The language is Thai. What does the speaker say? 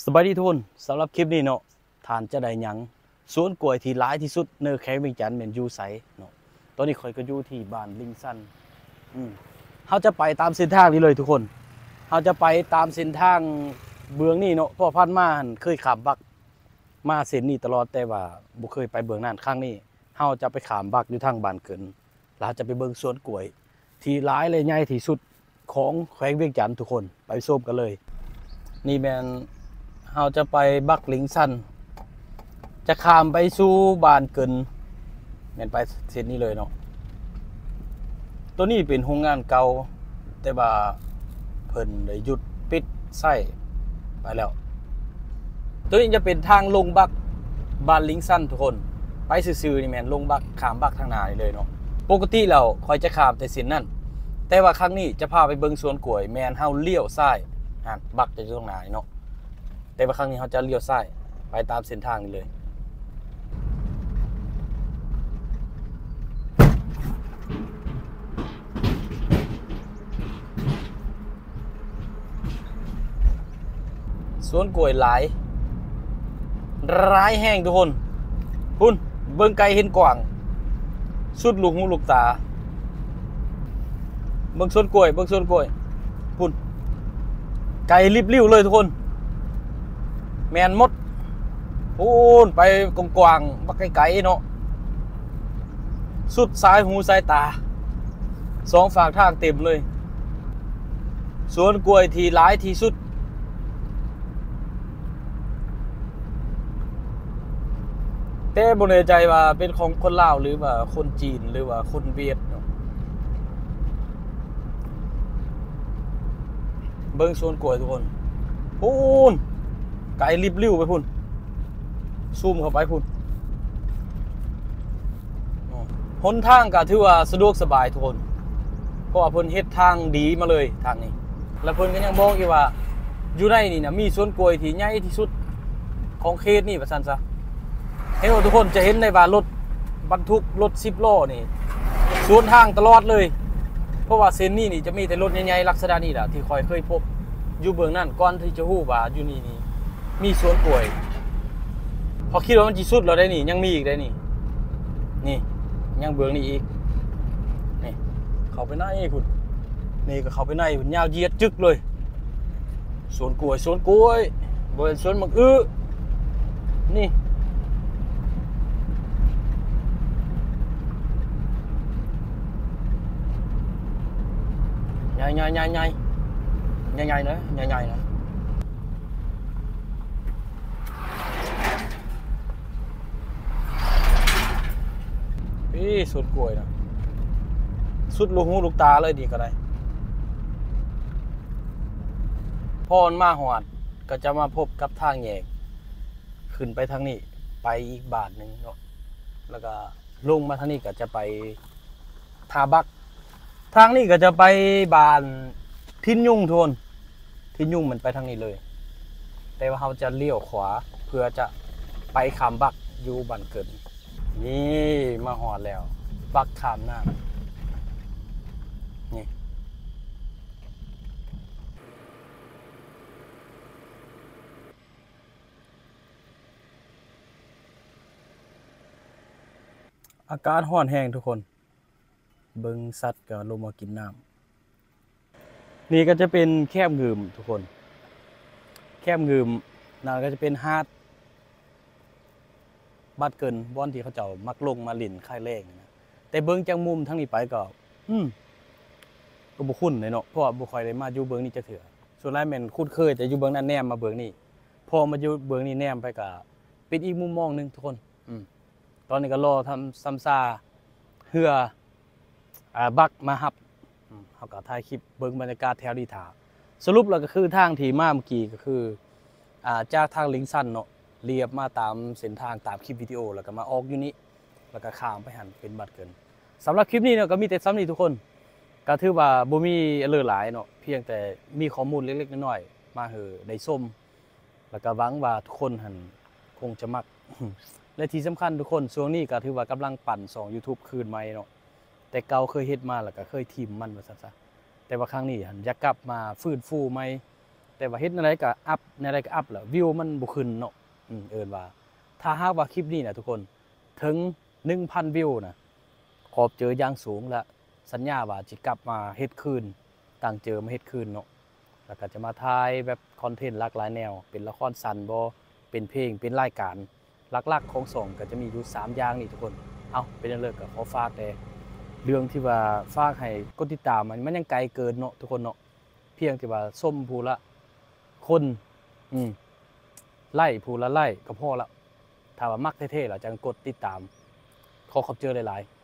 สบายดีทุกคนสำหรับคลิปนี้เนาะทานจะได้หยังสวนกล้วยที่หลายที่สุดในแขวงเวียงจันทน์เป็นอยู่ไสเนาะตอนนี้ข่อยก็อยู่ที่บ้านลิงซันเขาจะไปตามเส้นทางนี้เลยทุกคนเขาจะไปตามเส้นทางเบืองนี่เนาะพ่อพันมาเคยขับบักมาเส้นนี้ตลอดแต่ว่าบ่เคยไปเบืองนั้นครั้งนี้เขาจะไปขามบักอยู่ทางบ้านเกินเราจะไปเบิ่งสวนกล้วยที่หลายเลยใหญ่ที่สุดของแขวงเวียงจันทน์ทุกคนไปชมกันเลยนี่แมนเราจะไปบักลิงซันจะข้ามไปสู่บ้านเกินแม่นไปเส้นนี้เลยเนาะตัวนี้เป็นโรงงานเก่าแต่ว่าเพิ่นได้หยุดปิดไส้ไปแล้วตัวนี้จะเป็นทางลงบักบ้านลิงซันทุกคนไปซื่อๆนี่แม่นลงบักข้ามบักทางหน้านี่เลยเนาะปกติแล้วคอยจะข้ามแต่เส้นนั้นแต่ว่าครั้งนี้จะพาไปเบิ่งสวนกล้วยแม่นเฮาเลี้ยวซ้ายบักจะอยู่ตรงหน้านี่เนาะแต่ว่าครั้งนี้เขาจะเลี้ยวซ้ายไปตามเส้นทางนี้เลยสวนกล้วยหลายร้ายแห้งทุกคนพุ่นเบิ่งไกลเห็นกว้างสุดลูกหูลูกตาเบิ่งสวนกล้วยพุ่นไกลริบลิ่วเลยทุกคนแมนมดพูนไปกว้างๆบักไกลๆเนาะสุดสายหูสายตาสองฝั่งทางเต็มเลยสวนกล้วยที่หลายที่สุดแต่บ่แน่ใจว่าเป็นของคนลาวหรือว่าคนจีนหรือว่าคนเวียดเนาะเบิ่งสวนกล้วยทุกคนพูนไกลริบลิ่วไปพุ่นซูมเข้าไปพุ่นหนทางก็ถือว่าสะดวกสบายทุกคนเพราะว่าเพิ่นเฮ็ดทางดีมาเลยทางนี้แล้วเพิ่นก็ยังบอกอีกว่าอยู่ในนี่นะมีสวนกล้วยที่ใหญ่ที่สุดของเขตนี่ว่าซั่นซะเห็นว่าทุกคนจะเห็นได้ว่ารถบรรทุกรถ10ล้อนี่สวนทางตลอดเลยเพราะว่าเส้นนี้นี่จะมีแต่รถใหญ่ๆลักษณะนี้แหละที่ค่อยเคยพบอยู่เบื้องนั้นก่อนที่จะฮู้ว่าอยู่นี่มีสวนกล้วยพอคิดว่ามันสิสุดแล้วได้นี่ยังมีอีกได้นี่ยังเบื้องนี้อีกนี่เข้าไปในพุ่นนี่ก็เข้าไปในพุ่นยาวเหยียดจึกเลยสวนกล้วยบ่เป็นสวนมักอื้อนี่ใหญ่นะใหญ่ๆนะสุดกล้วยนะสุดลูกหูลูกตาเลยดีก็ได้พอมาหอดก็จะมาพบกับทางแยกขึ้นไปทางนี้ไปอีกบาทหนึ่งเนาะแล้วก็ลงมาทางนี้ก็จะไปทาบักทางนี้ก็จะไปบ้านทินยุ่งโทนทินยุ่งมันไปทางนี้เลยแต่ว่าเราจะเลี้ยวขวาเพื่อจะไปขามบักอยู่บ้านเกิดนี่มาหอดแล้วบักขามหน้านี่อากาศร้อนแห้งทุกคนเบิ่งสัตว์ก็ลงมากินน้ำนี่ก็จะเป็นแคบงืมทุกคนแคบงืมนั่นก็จะเป็นหาดบ้านเกินบ่อนที่เขาเจ้ามักลงมาลิ่นค่ายแรกนะแต่เบิ่งจากมุมทั้งนี้ไปก็บ่คุ้นเลยเนาะเพราะว่าบ่ค่อยได้มาอยู่เบิ่งนี้จักเทื่อส่วนหลายแม่นคุ้นเคยแต่อยู่เบิ่งนั้นแนมมาเบิ่งนี้พอมาอยู่เบิ่งนี้แนมไปก็เป็นอีกมุมมองนึงทุกคนตอนนี้ก็รอทำซ้ำซาเฮือบักมาฮับเขาก็ถ่ายคลิปเบิ่งบรรยากาศแถวดีถาสรุปแล้วก็คือทางที่มาเมื่อกี้ก็คือจากทางลิงซันเนาะเรียบมาตามเส้นทางตามคลิปวิดีโอแล้วก็มาออกอยู่นี้แล้วก็ข้ามไปหันเป็นบัดเกินสำหรับคลิปนี้เนาะก็มีแต่ซ้ำนี้ทุกคนก็ถือว่าบ่มีอะไรหลายเนาะเพียงแต่มีข้อมูลเล็กๆน้อยๆมาได้ส้มแล้วก็หวังว่าทุกคนหันคงจะมักและที่สำคัญทุกคนช่วงนี้ก็ถือว่ากำลังปั่น2 YouTube คืนใหม่เนาะแต่เก่าเคยเฮ็ดมาแล้วก็เคยทิมมันว่าซั่นซะแต่ว่าครั้งนี้หันอยากกลับมาฟื้นฟูใหม่ แ แต่ว่าเฮ็ดในไรก็อัพในไรก็อัพแหละวิวมันบ่ขึ้นเนาะเอิ้นว่าถ้าหากว่าคลิปนี้นะทุกคนถึง 1,000 วิวนะขอบเจออย่างสูงและสัญญาว่าจะกลับมาเฮ็ดคืนต่างเจอมาเฮ็ดคืนเนาะแล้วก็จะมาถ่ายแบบคอนเทนต์หลากหลายแนวเป็นละครสั้นบ่เป็นเพลงเป็นรายการหลักๆของ2ก็จะมีอยู่3อย่างนี่ทุกคนเอาเป็นเรื่องก็ขอฝากแต่เรื่องที่ว่าฝากให้กดติดตามมันยังไกลเกินเนาะทุกคนเนาะเพียงที่ว่าส้มผู้ละคนไล่ผู้ละไล่ก็พอละถ้าว่ามักเท่ๆล่ะจังกดติดตามขอขอบเจอหลายๆ